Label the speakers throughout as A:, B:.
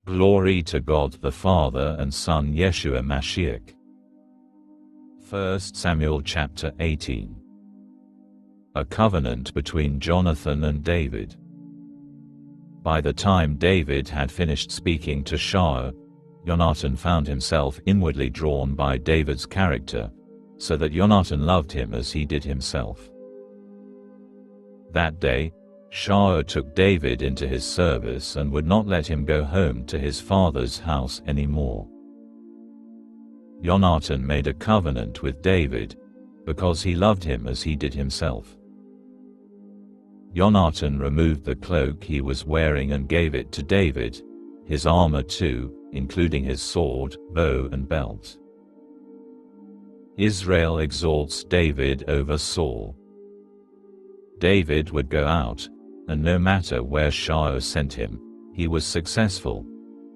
A: Glory to God the Father and Son Yeshua Mashiach. 1 Samuel chapter 18. A covenant between Jonathan and David. By the time David had finished speaking to Shaul, Jonathan found himself inwardly drawn by David's character, so that Jonathan loved him as he did himself. That day, Shaul took David into his service and would not let him go home to his father's house anymore. Jonathan made a covenant with David, because he loved him as he did himself. Jonathan removed the cloak he was wearing and gave it to David, his armor too, including his sword, bow and belt. Israel exalts David over Saul. David would go out, and no matter where Shaul sent him, he was successful.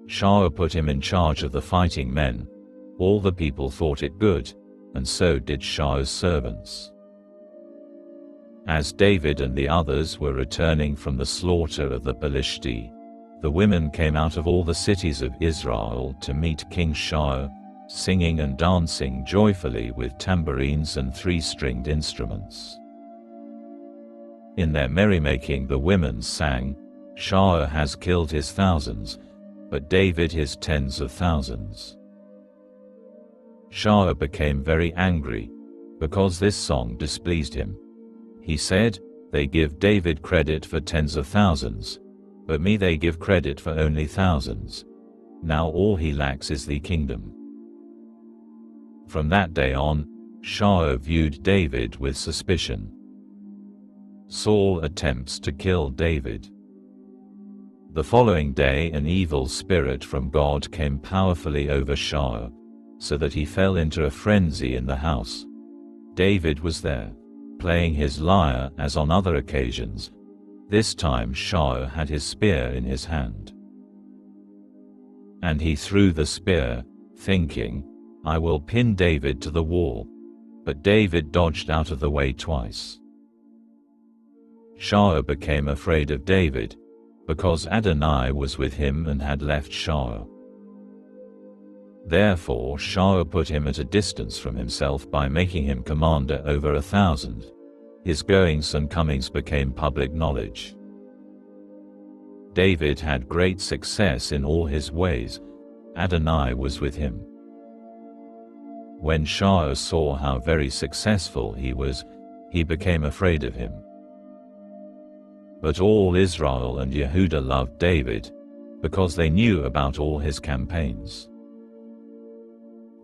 A: Shaul put him in charge of the fighting men. All the people thought it good, and so did Shaul's servants. As David and the others were returning from the slaughter of the Philistines, the women came out of all the cities of Israel to meet King Shaul, singing and dancing joyfully with tambourines and three-stringed instruments. In their merrymaking the women sang, "Shaul has killed his thousands, but David his tens of thousands." Shaul became very angry, because this song displeased him. He said, "They give David credit for tens of thousands, but me they give credit for only thousands. Now all he lacks is the kingdom." From that day on, Shaul viewed David with suspicion. Saul attempts to kill David. The following day an evil spirit from God came powerfully over Shaul, so that he fell into a frenzy in the house. David was there, playing his lyre as on other occasions. This time Shaul had his spear in his hand. And he threw the spear, thinking, "I will pin David to the wall." But David dodged out of the way twice. Shaul became afraid of David, because Adonai was with him and had left Shaul. Therefore Shaul put him at a distance from himself by making him commander over 1,000. His goings and comings became public knowledge. David had great success in all his ways. Adonai was with him. When Shaul saw how very successful he was, he became afraid of him. But all Israel and Yehudah loved David, because they knew about all his campaigns.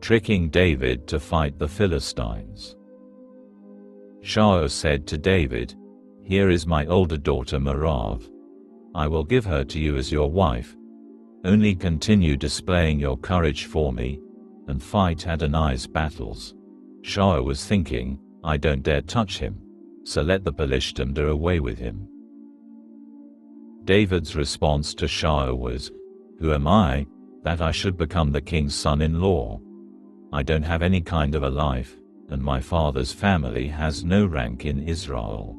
A: Tricking David to fight the Philistines. Shaul said to David, "Here is my older daughter Merav. I will give her to you as your wife. Only continue displaying your courage for me, and fight Adonai's battles." Shaul was thinking, "I don't dare touch him, so let the Philistines do away with him." David's response to Shaul was, "Who am I, that I should become the king's son-in-law? I don't have any kind of a life, and my father's family has no rank in Israel."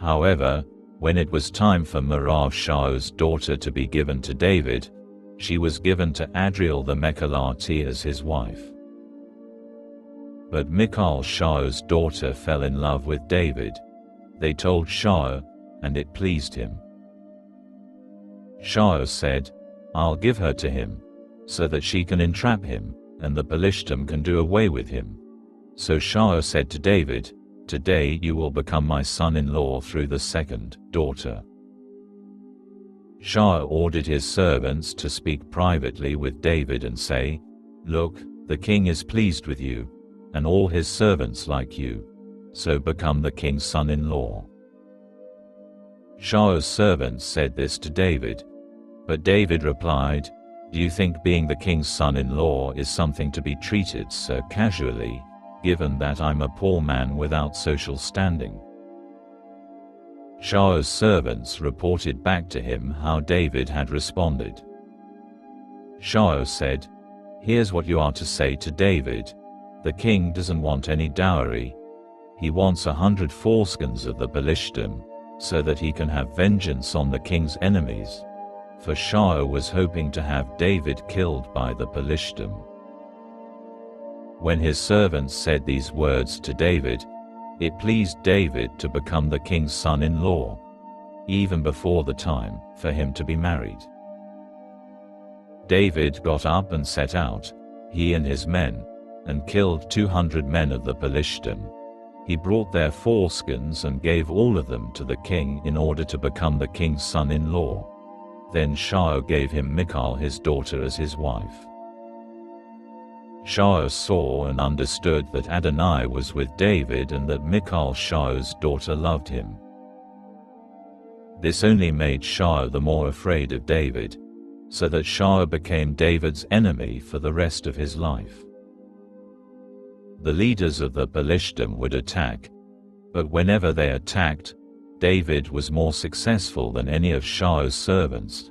A: However, when it was time for Merav Shaul's daughter to be given to David, she was given to Adriel the Mechalati as his wife. But Michal Shaul's daughter fell in love with David. They told Shaul, and it pleased him. Shaul said, "I'll give her to him, so that she can entrap him, and the Philistines can do away with him." So Shaul said to David, "Today you will become my son-in-law through the second daughter." Shaul ordered his servants to speak privately with David and say, "Look, the king is pleased with you, and all his servants like you, so become the king's son-in-law." Shaul's servants said this to David. But David replied, "Do you think being the king's son-in-law is something to be treated so casually, given that I'm a poor man without social standing?" Shaul's servants reported back to him how David had responded. Shaul said, "Here's what you are to say to David. The king doesn't want any dowry. He wants 100 foreskins of the Philistines, so that he can have vengeance on the king's enemies. for Shaul was hoping to have David killed by the Philistine. When his servants said these words to David, it pleased David to become the king's son-in-law, even before the time for him to be married. David got up and set out, he and his men, and killed 200 men of the Philistine. He brought their foreskins and gave all of them to the king in order to become the king's son-in-law. Then Shaul gave him Michal his daughter as his wife. Shaul saw and understood that Adonai was with David and that Michal Shaul's daughter loved him. This only made Shaul the more afraid of David, so that Shaul became David's enemy for the rest of his life. The leaders of the Philistine would attack, but whenever they attacked, David was more successful than any of Shaul's servants,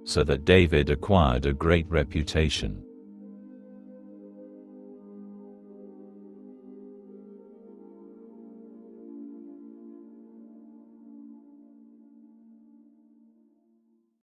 A: so that David acquired a great reputation.